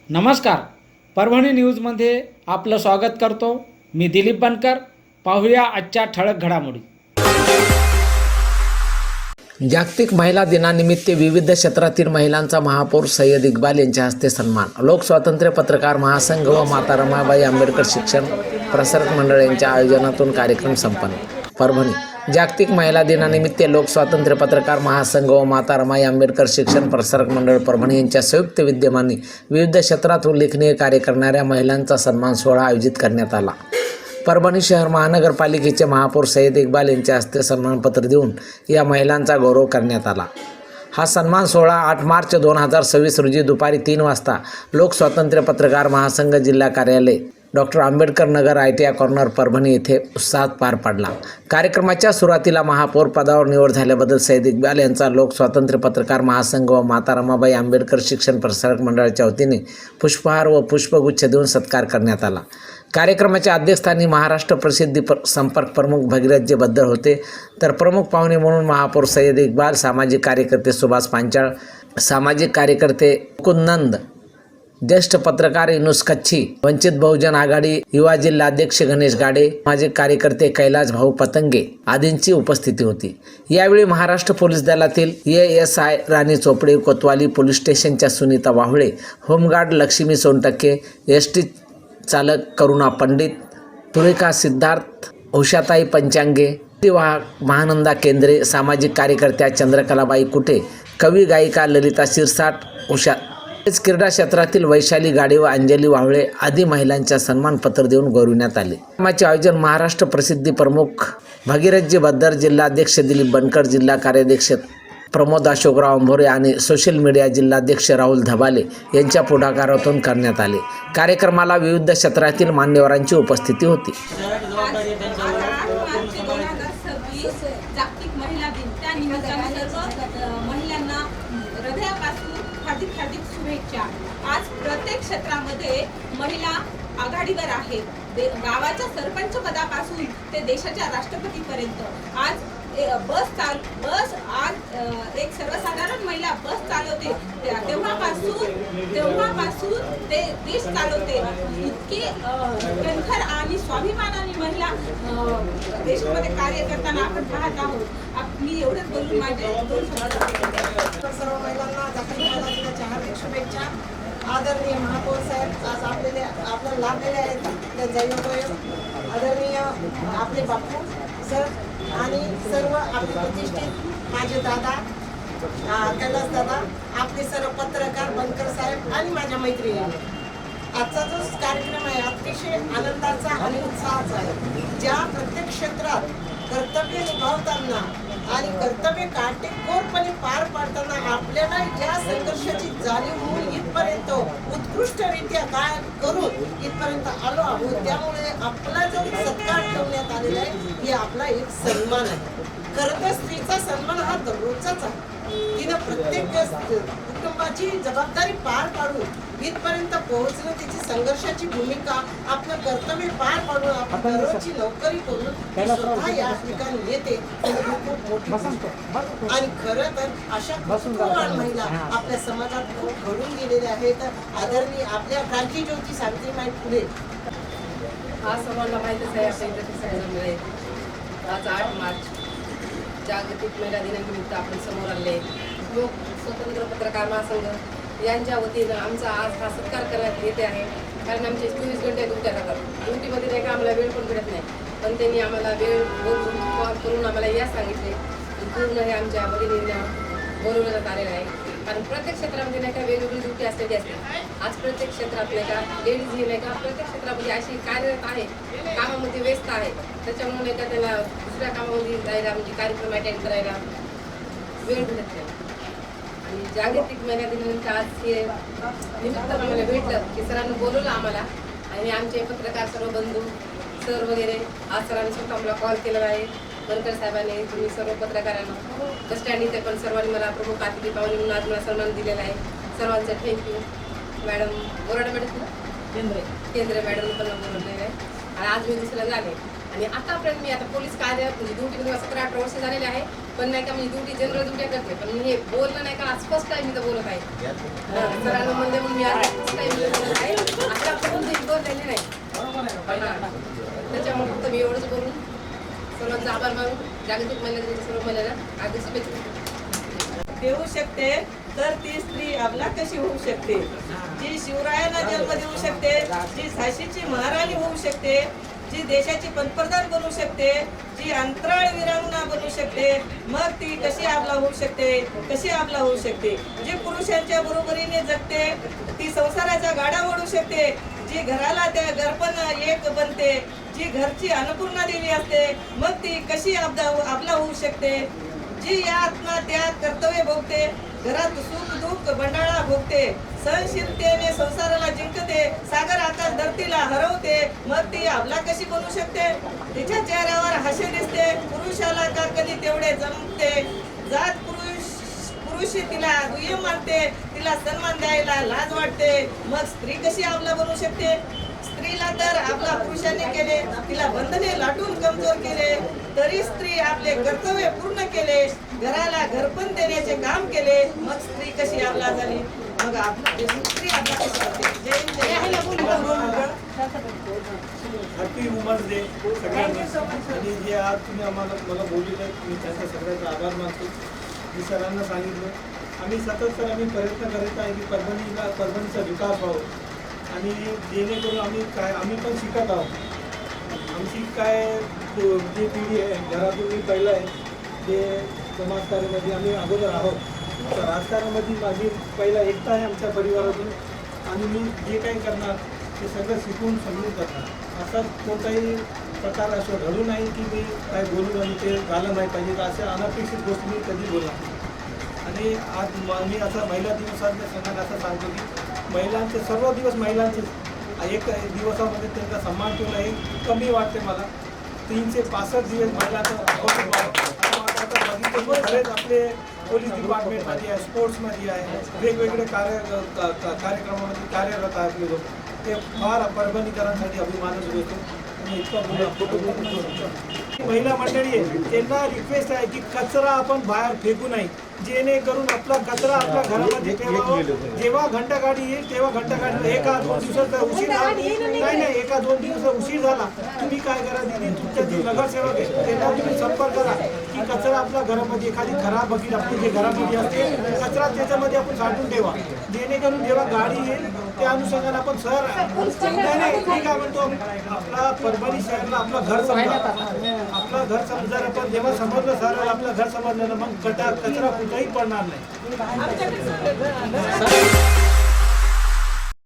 नमस्कार. परभणी न्यूजमध्ये आपलं स्वागत करतो. मी दिलीप बनकर. पाहूया आजच्या ठळक घडामोडी. जागतिक महिला दिनानिमित्त विविध क्षेत्रातील महिलांचा महापौर सय्यद इक्बाल यांच्या हस्ते सन्मान. लोकस्वातंत्र्य पत्रकार महासंघ व माता रमाबाई आंबेडकर शिक्षण प्रसारक मंडळ यांच्या आयोजनातून कार्यक्रम संपन्न. परभणी. जागतिक महिला दिनानिमित्त लोकस्वातंत्र्य पत्रकार महासंघ व माता रमाई आंबेडकर शिक्षण प्रसारक मंडळ परभणी यांच्या संयुक्त विद्यमाने विविध क्षेत्रात उल्लेखनीय कार्य करणाऱ्या महिलांचा सन्मान सोहळा आयोजित करण्यात आला. परभणी शहर महानगरपालिकेचे महापौर सय्यद इक्बाल यांच्या हस्ते सन्मानपत्र देऊन या महिलांचा गौरव करण्यात आला. हा सन्मान सोहळा 8 मार्च 2026 रोजी दुपारी 3 वाजता लोकस्वातंत्र्य पत्रकार महासंघ जिल्हा कार्यालय doctor Ambedkar Nagar ITI corner Parbhani येथे उत्साहात पार पडला. कार्यक्रमाच्या सुरुवातीला महापौर पदावर निवड झाल्याबद्दल सय्यद इक्बाल यांचा लोकस्वातंत्र्य पत्रकार महासंघ व माता रमाबाई आंबेडकर शिक्षण प्रसारक मंडळाच्या वतीने पुष्पहार व पुष्पगुच्छ देऊन सत्कार करण्यात आला. कार्यक्रमाच्या अध्यक्षस्थानी महाराष्ट्र प्रसिद्धी संपर्क प्रमुख भगीरथजी बद्दर होते, तर प्रमुख पाहुणे म्हणून महापौर सय्यद इक्बाल, सामाजिक कार्यकर्ते सुभाष पांचाळ, सामाजिक कार्यकर्ते मुकुंद, ज्येष्ठ पत्रकार इनुस कच्छी, वंचित बहुजन आघाडी युवा जिल्हाध्यक्ष गणेश गाडे, सामाजिक कार्यकर्ते कैलास भाऊ पतंगे आदींची उपस्थिती होती. यावेळी महाराष्ट्र पोलीस दलातील ASI राणी चोपडे, कोतवाली पोलीस स्टेशनच्या सुनीता वाहुळे, होमगार्ड लक्ष्मी सोनटक्के, ST चालक करुणा पंडित, तुरेका सिद्धार्थ, उषाताई पंचांगे, वाहक महानंदा केंद्रे, सामाजिक कार्यकर्त्या चंद्रकलाबाई कुटे, कवी गायिका ललिता शिरसाट, उषा क्रीडा क्षेत्रातील वैशाली गाडे व अंजली वाहुळे आदी महिलांच्या सन्मानपत्र देऊन गौरविण्यात आले. कार्यक्रमाचे आयोजन महाराष्ट्र प्रसिद्धी प्रमुख भगीरथजी बद्दर, जिल्हाध्यक्ष दिलीप बनकर, जिल्हा कार्याध्यक्ष प्रमोद अशोकराव अंभोरे आणि सोशल मीडिया जिल्हाध्यक्ष राहुल धबाले यांच्या पुढाकारातून करण्यात आले. कार्यक्रमाला विविध क्षेत्रातील मान्यवरांची उपस्थिती होती. जागतिक महिला दिन, त्या निमित्ताने सर्व महिलांना हृदयापासून हार्दिक हार्दिक शुभेच्छा. आज प्रत्येक क्षेत्रामध्ये महिला आघाडीवर आहेत. गावाच्या सरपंच पदापासून ते देशाच्या राष्ट्रपतीपर्यंत. आज बस आज एक सर्वसाधारण महिला बस चालवते, तेव्हापासून ते देश चालवते. इतकी कणखर आणि स्वाभिमानाने महिला देशामध्ये कार्य करताना आपण पाहत आहोत. मी एवढंच बोलून माझे 2 शब्द सर्व महिलांना जागतिक महिला दिनाच्या हार्दिक शुभेच्छा. आदरणीय महापौर साहेब आज आपल्याला लाभलेले आहेत, त्यांचा योगयोग आदरणीय आपले बापू सर आणि सर्व आपले प्रतिष्ठित माझे दादा कैलास दादा, आपले सर्व पत्रकार बनकर साहेब आणि माझ्या मैत्रिणी. आजचा जो कार्यक्रम आहे अतिशय आनंदाचा आणि उत्साहाचा आहे. ज्या प्रत्येक क्षेत्रात कर्तव्य निभावताना आणि कर्तव्य काटेकोरपणे पार पाडताना आपल्याला या संघर्षाची जाणीव होऊन इथपर्यंत उत्कृष्टरित्या काय करून इथपर्यंत आलो आहोत. त्यामुळे आपला जो सत्कार ठेवण्यात आलेला आहे हे आपला एक सन्मान आहे. खरं तर स्त्रीचा सन्मान हा दररोजचाच आहे. तिनं प्रत्येक कुटुंबाची जबाबदारी पार पाडून इथपर्यंत पोहोचणं, तिची संघर्षाची भूमिका, आपलं कर्तव्य पार पाडून आपण दररोजची नोकरी करून स्वतः या ठिकाणी येते. खूप मोठी आणि खरं तर अशा कुटुंबवान महिला आपल्या समाजात खूप घडून गेलेल्या आहेत. आदरणीय आपल्या क्रांतीज्योती सावित्रीबाई फुले आज सर्वांना माहितीच आहे. आपल्या इथे सगळं मिळेल. आज 8 मार्च जागतिक महिला दिनानिमित्त आपण समोर आले. लोक स्वतंत्र पत्रकार महासंघ यांच्या वतीनं आमचा आज हा सत्कार करण्यात येते आहे. कारण आमचे 24 घंटे ड्युट्या राहतात. ड्युटीमध्ये नाही का आम्हाला वेळ पण भेटत नाही, पण त्यांनी आम्हाला वेळ बोलून कॉल करून आम्हाला या सांगितले की पूर्ण हे आमच्या भगिनींना बोलवण्यात आलेलं आहे. कारण प्रत्येक क्षेत्रामध्ये नाही का वेगवेगळी ड्युटी असलेली असते. आज प्रत्येक क्षेत्रात नाही का लेडीज ही नाही का प्रत्येक क्षेत्रामध्ये अशी कार्यरत आहे, कामामध्ये व्यस्त आहे. त्याच्यामुळे नाही का त्याला दुसऱ्या कामामध्ये जायला म्हणजे कार्यक्रम अटेंड करायला वेळ भेटत नाही. आणि जागतिक महिला दिनानिमित्त आज हे निमित्त आम्हाला भेटलं की सरांनी बोलवलं आम्हाला. आणि आमचे पत्रकार सर्व बंधू सर वगैरे आज सरांनी स्वतः आम्हाला कॉल केलेला आहे. बनकर साहेबांनी, तुम्ही सर्व पत्रकारांना बस स्टँड इथे पण सर्वांनी मला प्रमुख अतिथी पाहुणे म्हणून आज मला सन्मान दिलेला आहे. सर्वांचं थँक्यू. मॅडम बोराडे मॅडम केंद्रे मॅडम पण बोलवलेलं आहे. आणि आज मी दुसऱ्या झाले आणि आतापर्यंत मी आता पोलीस कार्य म्हणजे ड्युटीमध्ये 17-18 वर्ष झालेले आहे. पण नाही का मी ड्युटी जनरल ड्युट्या करते, पण मी हे बोलणं नाही का आज फर्स्ट टाइम इथं बोलत आहे. सरांना म्हणले म्हणून मी आज फर्स्ट टाइम बोलत आहे. आतापर्यंत मी बोललेले नाही. त्याच्यामुळे फक्त मी एवढंच बोलून सर्वांचा आभार मानून जागतिक महिला दिनाच्या सर्व महिलांना हार्दिक शुभेच्छा देऊ शकते, तर ती स्त्री अबला कशी होऊ शकते? जी शिवरायांना जन्म देऊ शकते, जी झाशीची महाराणी होऊ शकते, जी देशाची पंतप्रधान बनू शकते, जी अंतराळ वीरांगना बनू शकते, मग ती कशी अबला होऊ शकते? कशी अबला होऊ शकते? जी पुरुषांच्या बरोबरीने जगते, ती संसाराचा गाडा ओढू शकते, जी घराला त्या घरपण एक बनते, जी घरची अन्नपूर्णा देवी असते, मग ती कशी अबला होऊ शकते? जी या आत्मा त्याग कर्तव्य भोगते, घरात सुख दुःख बंडाळा भोगते, सहनशीलतेने संसाराला जिंकते, सागर आकाश धरतीला हरवते, मग ती अबला कशी बनू शकते? तिच्या चेहऱ्यावर हास्य दिसते, पुरुषाला का कधी तेवढे जमते, जात पुरुष तिला दुय्यम मानते, तिला सन्मान द्यायला लाज वाटते, मग स्त्री कशी अबला बनू शकते? स्त्रीला तर आपला पुरुषाने केले, तिला बंधने लाटून कमजोर केले, तरी स्त्री आपले कर्तव्य पूर्ण केले, घराला घरपण देण्याचे काम केले, मग स्त्री कशी अबला झाली? मग स्त्री अबला कशी होते? हॅपी वुमन्स डे सगळ्यांना. आणि जे आज तुम्ही मला बोलले मी त्यांचा सगळ्यांचा आभार मानतो. मी सरांना सांगितलं आम्ही सतत आम्ही प्रयत्न करत आहे की परभणीचा विकास व्हावा आणि जेणेकरून आम्ही पण शिकत आहोत. आमची जे पिढी आहे घरातून मी पहिलं आहे जे समाजकार्यामध्ये आम्ही अगोदर आहोत. तर राजकारणामध्ये माझी पहिला एकता आहे आमच्या परिवारातून आणि मी जे काही करणार ते सगळं शिकून समजून करणार. असा कोणताही प्रकार असं घडू नाही की मी काय बोलून आणि ते झालं नाही पाहिजे. अशा अनपेक्षित गोष्टी मी कधी बोलणार नाही. आणि आज मी असा महिला दिवसाच्या सणाला असं सांगतो की महिलांचे सर्व दिवस महिलांचे एक दिवसामध्ये त्यांचा सन्मान ठेवला हे कमी वाटते मला. 365 दिवस महिलांचा बघितलं बरेच आपले पोलीस डिपार्टमेंटमध्ये आहे, स्पोर्ट्समध्ये आहे, वेगवेगळे कार्यक्रमामध्ये कार्यरत आहेत आपले लोक. ते फार परभणीकरांसाठी अभिमानच होतो. महिला मंडळी आहे त्यांना रिक्वेस्ट आहे की कचरा आपण बाहेर फेकू नये, जेणेकरून आपला कचरा आपल्या घरामध्ये ठेवावा. जेव्हा घंटागाडी येईल तेव्हा घंटागाडी एका दोन दिवसाचा उशीर झाला नाही एका दोन दिवसाचा उशीर झाला तुम्ही काय करा दिदी तुमच्या जे नगरसेवक आहे त्यांना तुम्ही संपर्क करा की कचरा आपल्या घरामध्ये एखादी खराब बघील आपली जे घरामध्ये असते कचरा त्याच्यामध्ये आपण साठवून ठेवा, जेणेकरून जेव्हा गाडी येईल त्या अनुषंगाने आपण शहर मी काय म्हणतो आपला परभणी शहरला आपलं घर समजा. आपलं घर समजा आपण जेव्हा समजलं सर आपलं घर समजलं ना मग कचरा कुठेही पडणार नाही.